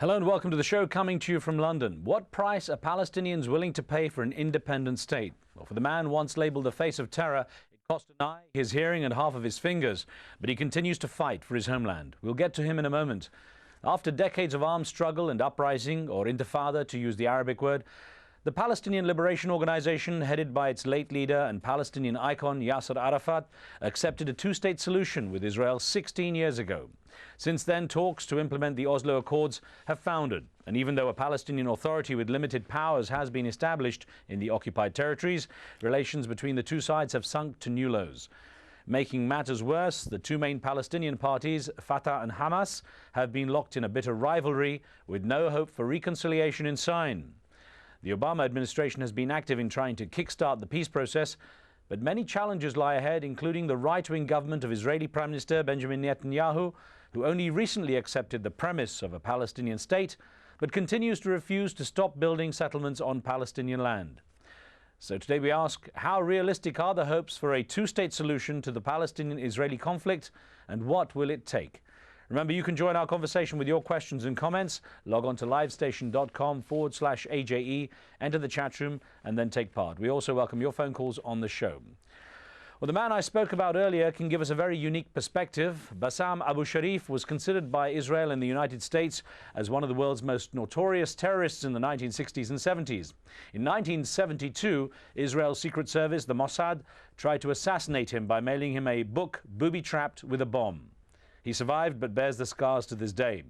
Hello and welcome to the show, coming to you from London. What price are Palestinians willing to pay for an independent state? Well, for the man once labelled the face of terror, it cost an eye, his hearing and half of his fingers. But he continues to fight for his homeland. We'll get to him in a moment. After decades of armed struggle and uprising, or intifada to use the Arabic word, the Palestinian Liberation Organization, headed by its late leader and Palestinian icon Yasser Arafat, accepted a two-state solution with Israel 16 years ago. Since then, talks to implement the Oslo Accords have foundered, and even though a Palestinian Authority with limited powers has been established in the occupied territories, relations between the two sides have sunk to new lows. Making matters worse, the two main Palestinian parties, Fatah and Hamas, have been locked in a bitter rivalry with no hope for reconciliation in sight. The Obama administration has been active in trying to kickstart the peace process, but many challenges lie ahead, including the right-wing government of Israeli Prime Minister Benjamin Netanyahu, who only recently accepted the premise of a Palestinian state, but continues to refuse to stop building settlements on Palestinian land. So today we ask, how realistic are the hopes for a two-state solution to the Palestinian-Israeli conflict, and what will it take? Remember, you can join our conversation with your questions and comments. Log on to livestation.com/AJE, enter the chat room, and then take part. We also welcome your phone calls on the show. Well, the man I spoke about earlier can give us a very unique perspective. Bassam Abu Sharif was considered by Israel and the United States as one of the world's most notorious terrorists in the 1960s and 70s. In 1972, Israel's Secret Service, the Mossad, tried to assassinate him by mailing him a book booby-trapped with a bomb. He survived but bears the scars to this day.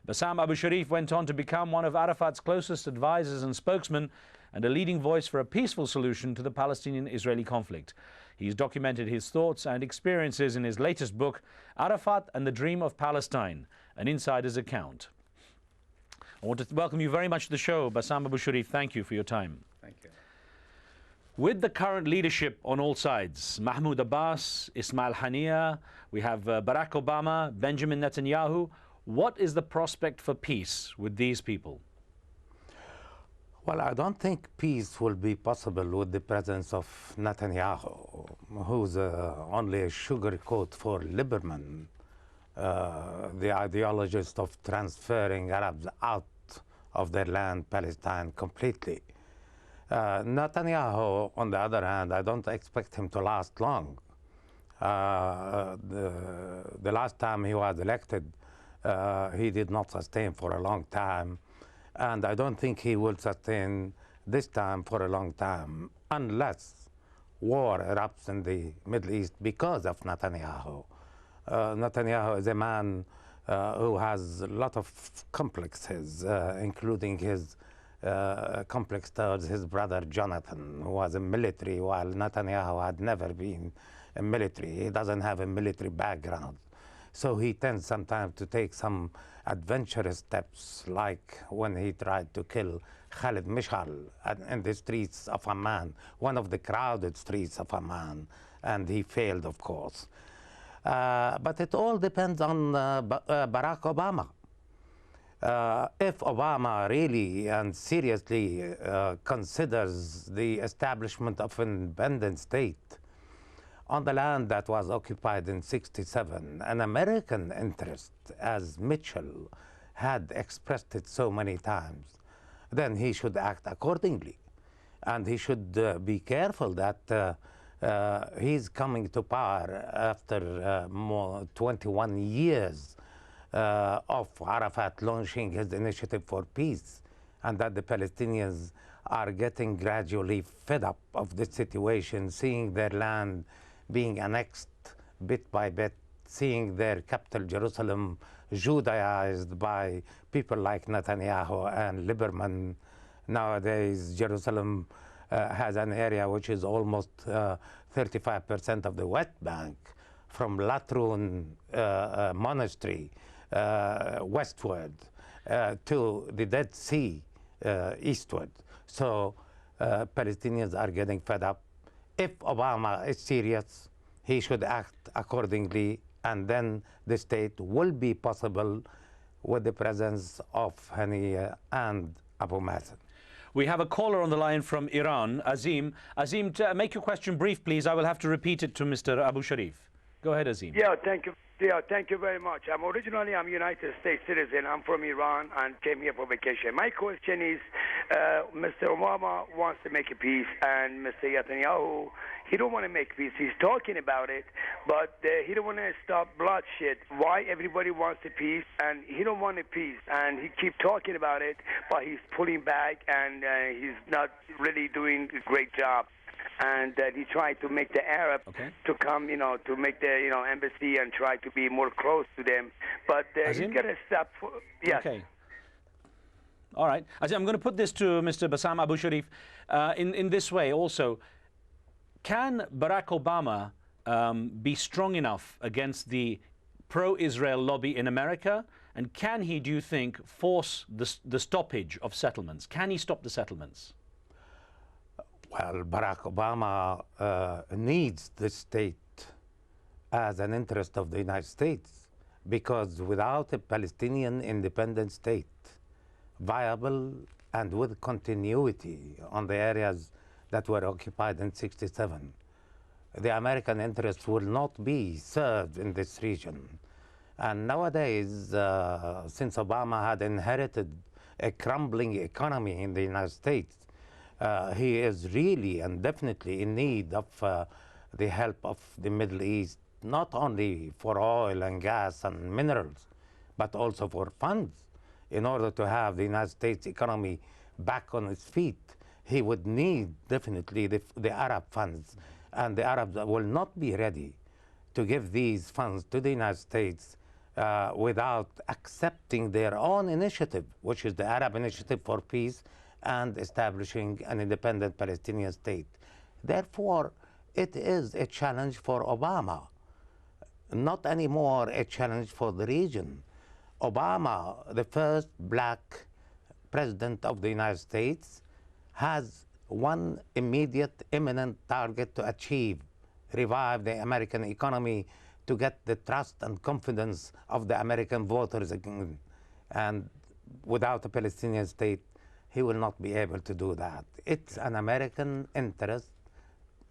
Bassam Abu Sharif went on to become one of Arafat's closest advisors and spokesmen, and a leading voice for a peaceful solution to the Palestinian-Israeli conflict. He's documented his thoughts and experiences in his latest book, Arafat and the Dream of Palestine, an insider's account. I want to welcome you very much to the show. Bassam Abu Sharif, thank you for your time. Thank you. With the current leadership on all sides, Mahmoud Abbas, Ismail Haniyeh, we have Barack Obama, Benjamin Netanyahu, what is the prospect for peace with these people? Well, I don't think peace will be possible with the presence of Netanyahu, who's only a sugarcoat for Lieberman, the ideologist of transferring Arabs out of their land, Palestine, completely. Netanyahu, on the other hand, I don't expect him to last long. The last time he was elected, he did not sustain for a long time, and I don't think he will sustain this time for a long time, unless war erupts in the Middle East because of Netanyahu. Netanyahu is a man who has a lot of complexes, including his complex towards his brother Jonathan, who was a military, while Netanyahu had never been a military. He doesn't have a military background. So he tends sometimes to take some adventurous steps, like when he tried to kill Khalid Mishal in the streets of Amman, one of the crowded streets of Amman, and he failed, of course. But it all depends on Barack Obama. If Obama really and seriously considers the establishment of an independent state on the land that was occupied in '67, an American interest, as Mitchell had expressed it so many times, then he should act accordingly. And he should be careful that he's coming to power after 21 years of Arafat launching his initiative for peace, and that the Palestinians are getting gradually fed up of this situation, seeing their land being annexed bit by bit, seeing their capital Jerusalem Judaized by people like Netanyahu and Lieberman. Nowadays, Jerusalem has an area which is almost 35% of the West Bank, from Latrun Monastery westward to the Dead Sea eastward. So Palestinians are getting fed up. If Obama is serious, he should act accordingly, and then the state will be possible with the presence of Haniyeh and Abu Mazen. We have a caller on the line from Iran, Azim. Azim, make your question brief, please. I will have to repeat it to Mr. Abu Sharif. Go ahead, Azim. Yeah, thank you. Yeah, thank you very much. Originally, I'm a United States citizen. I'm from Iran and came here for vacation. My question is, Mr. Obama wants to make a peace, and Mr. Netanyahu, he don't want to make peace. He's talking about it, but he don't want to stop bloodshed. Why everybody wants a peace, and he don't want a peace, and he keep talking about it, but he's pulling back, and he's not really doing a great job. And he tried to make the Arab to come, to make the, embassy and try to be more close to them. But he's got to stop. Yes. Okay. All right. I'm going to put this to Mr. Bassam Abu Sharif in this way also. Can Barack Obama be strong enough against the pro-Israel lobby in America? And can he, do you think, force the stoppage of settlements? Can he stop the settlements? Well, Barack Obama needs the state as an interest of the United States, because without a Palestinian independent state, viable and with continuity on the areas that were occupied in '67, the American interests will not be served in this region. And nowadays, since Obama had inherited a crumbling economy in the United States, he is really and definitely in need of the help of the Middle East, not only for oil and gas and minerals, but also for funds. In order to have the United States economy back on its feet, he would need definitely the Arab funds. And the Arabs will not be ready to give these funds to the United States without accepting their own initiative, which is the Arab Initiative for Peace, and establishing an independent Palestinian state. Therefore, it is a challenge for Obama, not anymore a challenge for the region. Obama, the first black president of the United States, has one immediate, imminent target to achieve: revive the American economy, to get the trust and confidence of the American voters again. And without a Palestinian state, he will not be able to do that. It's an American interest,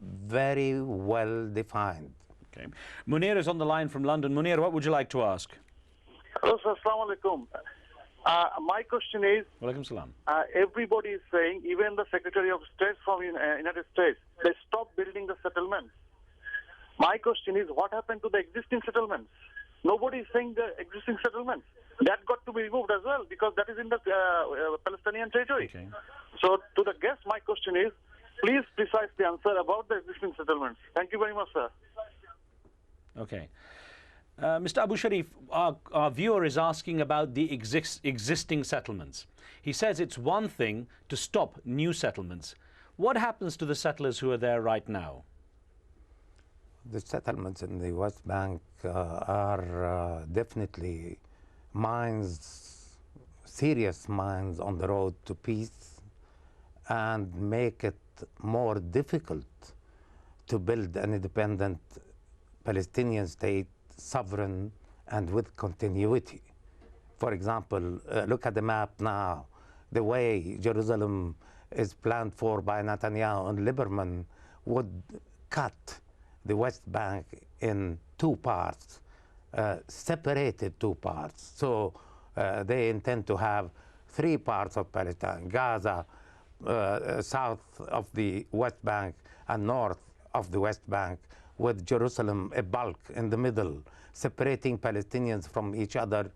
very well defined. Okay. Munir is on the line from London. Munir, what would you like to ask? Hello, sir. Assalamu alaikum. My question is, Walaikum salam. Everybody is saying, even the Secretary of State from United States, they stopped building the settlements. My question is, what happened to the existing settlements? Nobody is saying the existing settlements. That got to be removed as well, because that is in the Palestinian territory. Okay. So to the guest, my question is, please precise the answer about the existing settlements. Thank you very much, sir. Okay. Mr. Abu Sharif, our viewer is asking about the existing settlements. He says it's one thing to stop new settlements. What happens to the settlers who are there right now? The settlements in the West Bank are definitely mines, serious mines on the road to peace, and make it more difficult to build an independent Palestinian state, sovereign and with continuity. For example, look at the map now. The way Jerusalem is planned for by Netanyahu and Lieberman would cut the West Bank in two parts, separated two parts. So they intend to have three parts of Palestine: Gaza, south of the West Bank, and north of the West Bank, with Jerusalem a bulk in the middle, separating Palestinians from each other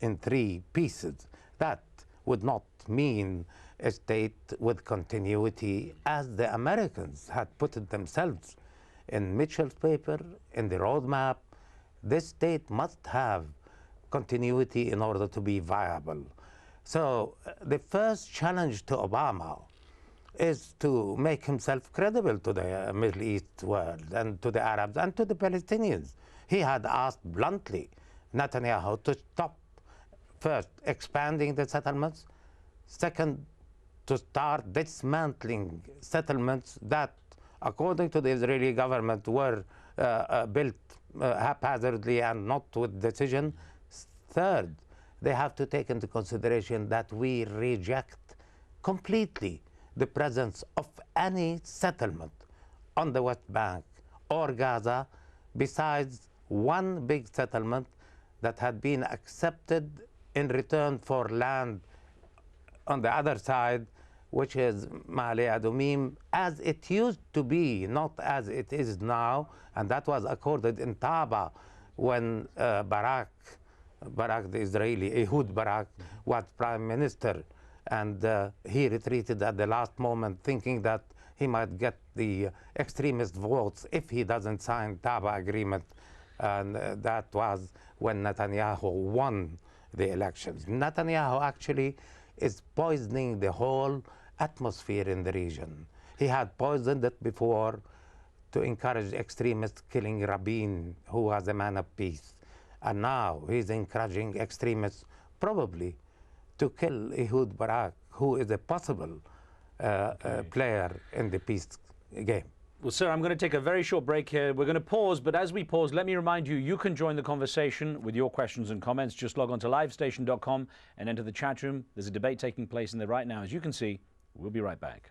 in three pieces. That would not mean a state with continuity, as the Americans had put it themselves in Mitchell's paper, in the roadmap. This state must have continuity in order to be viable. So the first challenge to Obama is to make himself credible to the Middle East world and to the Arabs and to the Palestinians. He had asked bluntly Netanyahu to stop, first, expanding the settlements, second, to start dismantling settlements that, according to the Israeli government, were built haphazardly and not with decision. Third, they have to take into consideration that we reject completely the presence of any settlement on the West Bank or Gaza besides one big settlement that had been accepted in return for land on the other side, which is Mali Adumim, as it used to be, not as it is now. And that was accorded in Taba when Barak, the Israeli, Ehud Barak, was prime minister. And he retreated at the last moment, thinking that he might get the extremist votes if he doesn't sign Taba agreement. And that was when Netanyahu won the elections. Netanyahu actually is poisoning the whole atmosphere in the region. He had poisoned it before to encourage extremists killing Rabin, who was a man of peace. And now he's encouraging extremists probably to kill Ehud Barak, who is a possible player in the peace game. Well, sir, I'm going to take a very short break here. We're going to pause, but as we pause, let me remind you, you can join the conversation with your questions and comments. Just log on to livestation.com and enter the chat room. There's a debate taking place in there right now. As you can see, we'll be right back.